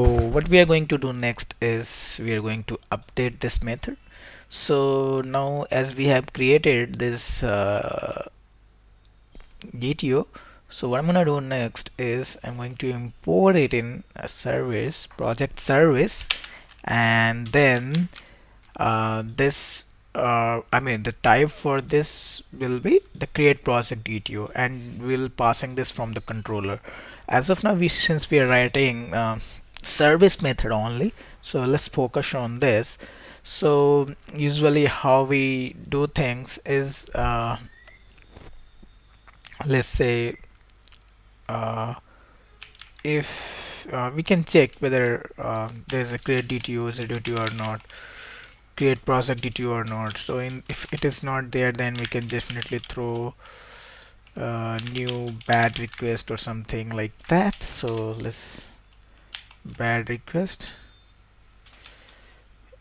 So what we are going to do next is we are going to update this method. So now as we have created this GTO, so what I'm gonna do next is I'm going to import it in a service, project service, and then this I mean the type for this will be the create project GTO, and we'll passing this from the controller. As of now, since we are writing service method only, so let's focus on this. So usually how we do things is let's say uh, if we can check whether there's a create DTO is a DTO or not, create project DTO or not. So if it is not there, then we can definitely throw new bad request or something like that. So let's bad request,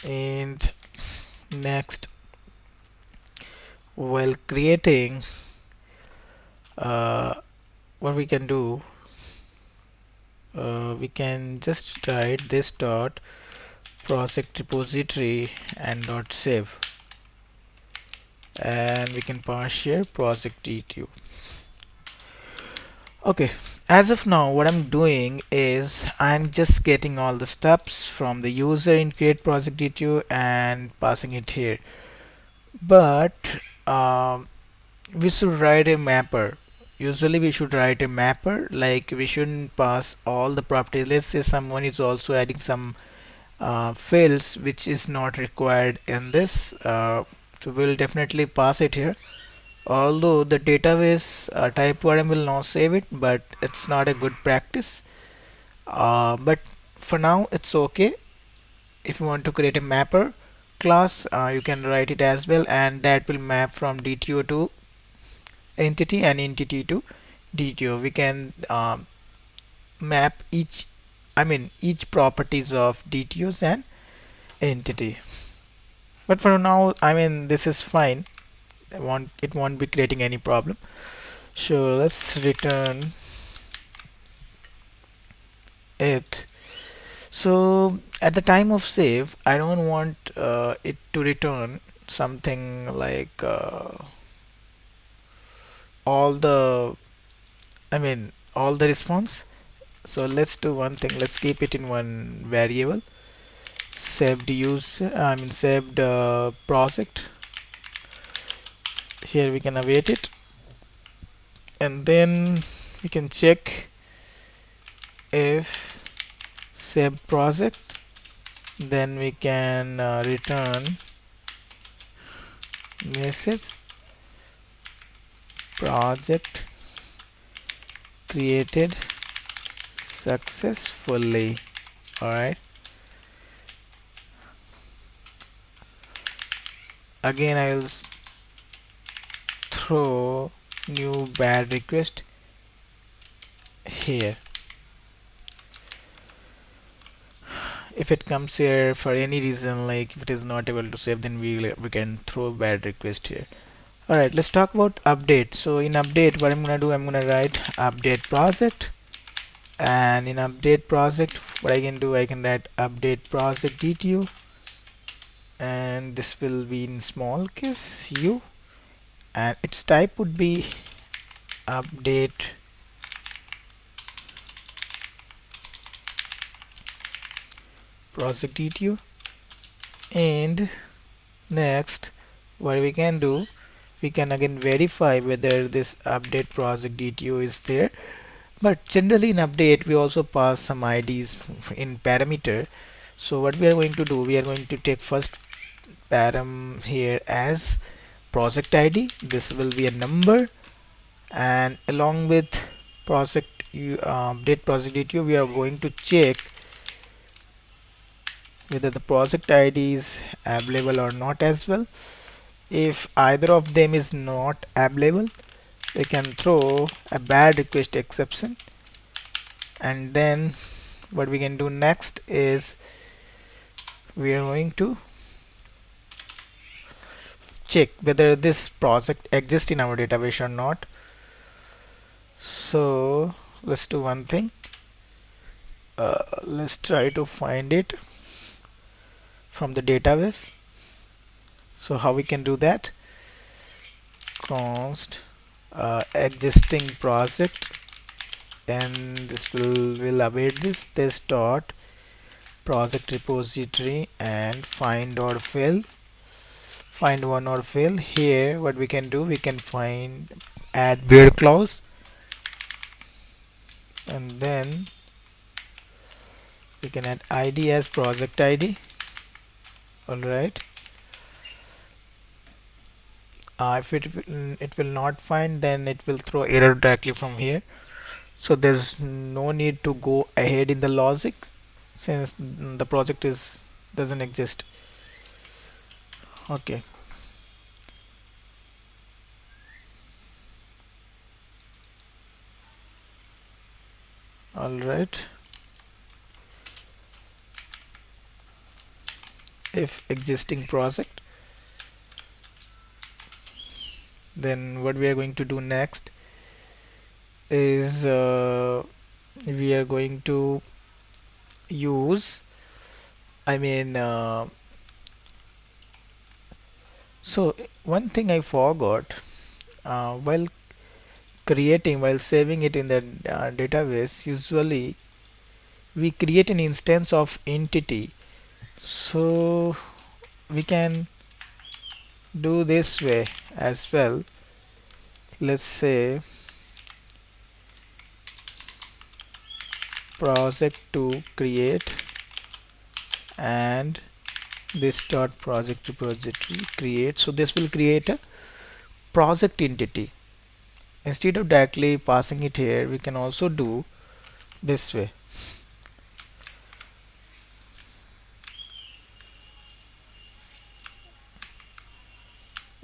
and next, while creating uh, what we can do, we can just write this dot project repository and dot save, and we can pass here project DTO. Okay, as of now what I'm doing is I'm just getting all the steps from the user in create project DTO and passing it here, but um, we should write a mapper. Usually we should write a mapper, like we shouldn't pass all the properties. Let's say someone is also adding some fields which is not required in this, so we'll definitely pass it here. Although the database type variable will not save it, but it's not a good practice. But for now it's okay. If you want to create a mapper class, you can write it as well, and that will map from DTO to entity and entity to DTO. We can map each, I mean each properties of DTOs and entity. But for now, I mean this is fine. It won't be creating any problem. So let's return it. So at the time of save, I don't want it to return something like all the, I mean all the response. So let's do one thing. Let's keep it in one variable. Saved user, I mean saved project. Here we can await it, and then we can check if save project, then we can return message project created successfully. All right, again I will throw new bad request here. If it comes here for any reason, like if it is not able to save, then we can throw bad request here. All right, let's talk about update. So in update, what I'm gonna do, I'm gonna write update project, and in update project, what I can do, I can write update project DTO, and this will be in small case u, and its type would be update project DTO. And next, what we can do, we can again verify whether this update project DTO is there. But generally in update, we also pass some IDs in parameter. So what we are going to do, we are going to take first param here as project ID. This will be a number, and along with project update project DTO, we are going to check whether the project ID is available or not as well. If either of them is not available, we can throw a bad request exception, and then what we can do next is we are going to check whether this project exists in our database or not. So let's do one thing. Let's try to find it from the database. So how we can do that? Const existing project, and this will await this dot project repository and find one or fill. Here what we can do, we can find add bear clause, and then we can add id as project id. All right. If it will not find, then it will throw error directly from here. So there's no need to go ahead in the logic, since the project is doesn't exist. Okay. All right. If existing project, then what we are going to do next is we are going to use, I mean, so one thing I forgot, while saving it in the database, usually we create an instance of entity. So we can do this way as well. Let's say project to create, and this dot project repository create. So this will create a project entity. Instead of directly passing it here, we can also do this way.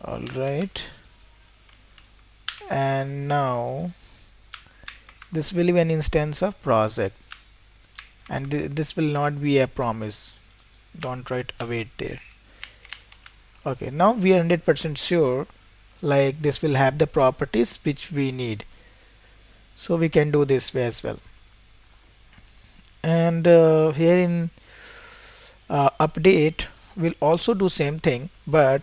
All right. And now this will be an instance of project, and this will not be a promise. Don't write await there. Okay, now we are 100% sure, like this will have the properties which we need, so we can do this way as well. And here in update we'll also do same thing, but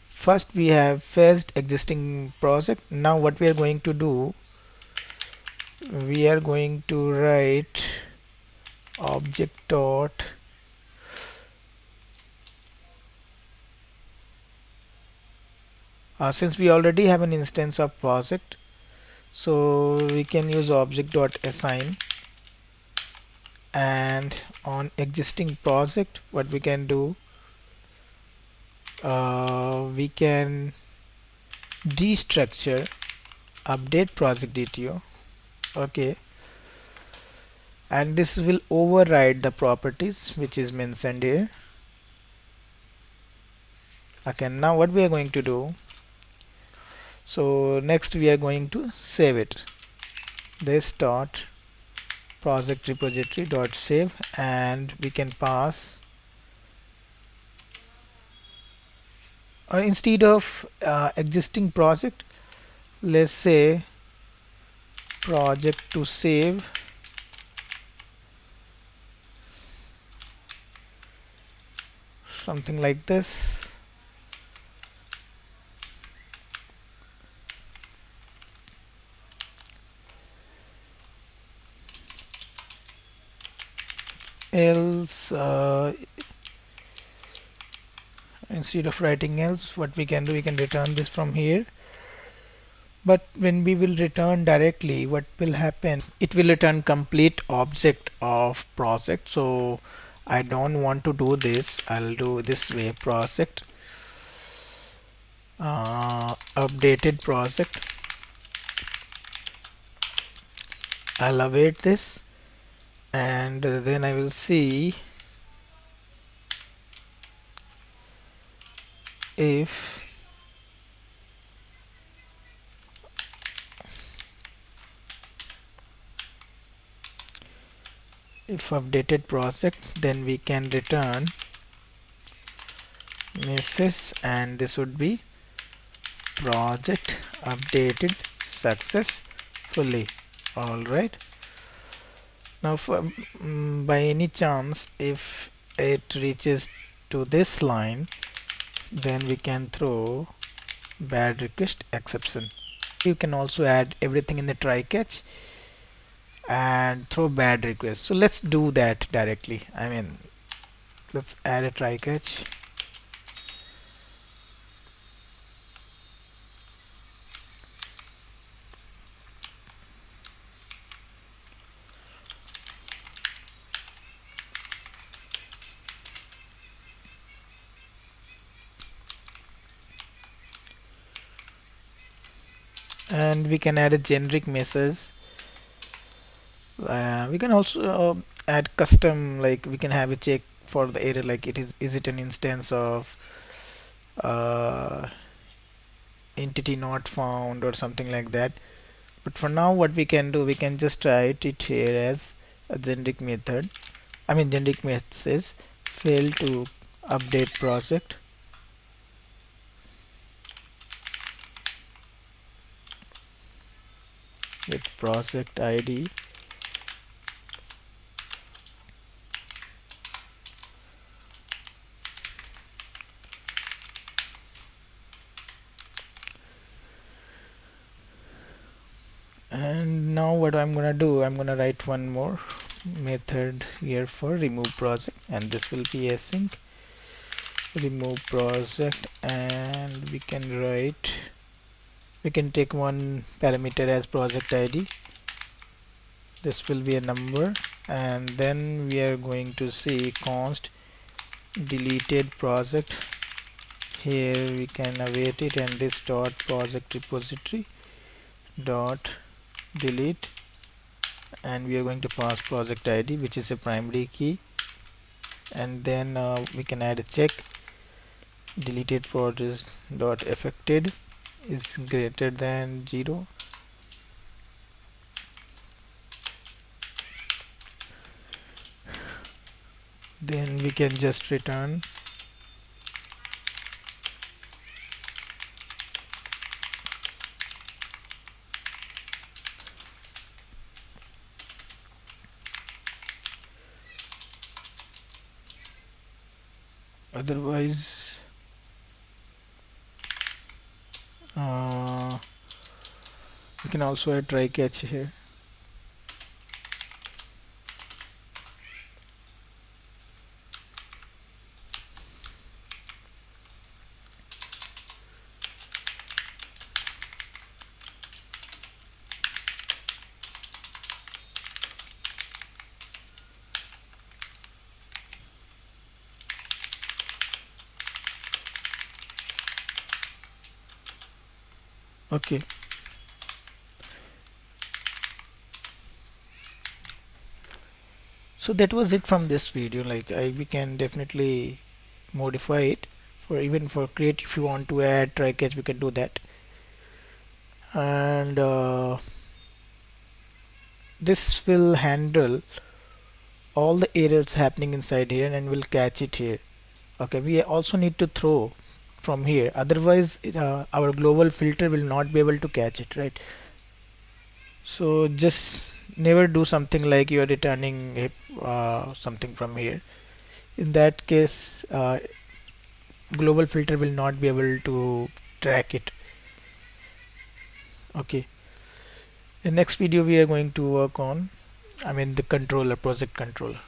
first we have fetched existing project. Now what we are going to do, we are going to write object dot since we already have an instance of project, so we can use object dot assign, and on existing project what we can do, we can destructure update project detail. Okay, and this will override the properties which is mentioned here. Okay, now what we are going to do, so next we are going to save it, this dot project repository dot save, and we can pass, or instead of existing project, let's say project to save, something like this. Else instead of writing else, what we can do, we can return this from here. But when we will return directly, what will happen, it will return complete object of project. So I don't want to do this. I'll do this way, project updated project. I'll await this, and then I will see if updated project, then we can return message, and this would be project updated successfully. All right, Now for, by any chance if it reaches to this line, then we can throw bad request exception. You can also add everything in the try catch and throw bad requests. So let's do that directly. I mean, let's add a try catch. And we can add a generic message. We can also add custom, like we can have a check for the error, like is it an instance of uh, entity not found or something like that. But for now what we can do, we can just write it here as a generic method, I mean generic message fail to update project with project ID and now what I'm gonna do, I'm gonna write one more method here for remove project, and this will be async remove project, and we can write, we can take one parameter as project ID, this will be a number, and then we are going to see const deleted project, here we can await it, and this dot project repository dot delete, and we are going to pass project ID which is a primary key, and then we can add a check deleted project dot affected is greater than 0, then we can just return otherwise we can also add try catch here. Okay, so that was it from this video, like we can definitely modify it for even for create, if you want to add try catch we can do that, and this will handle all the errors happening inside here and will catch it here. Okay, we also need to throw from here, otherwise our global filter will not be able to catch it, right? So just never do something like you are returning something from here. In that case global filter will not be able to track it. Okay, in next video we are going to work on, I mean the controller, project controller.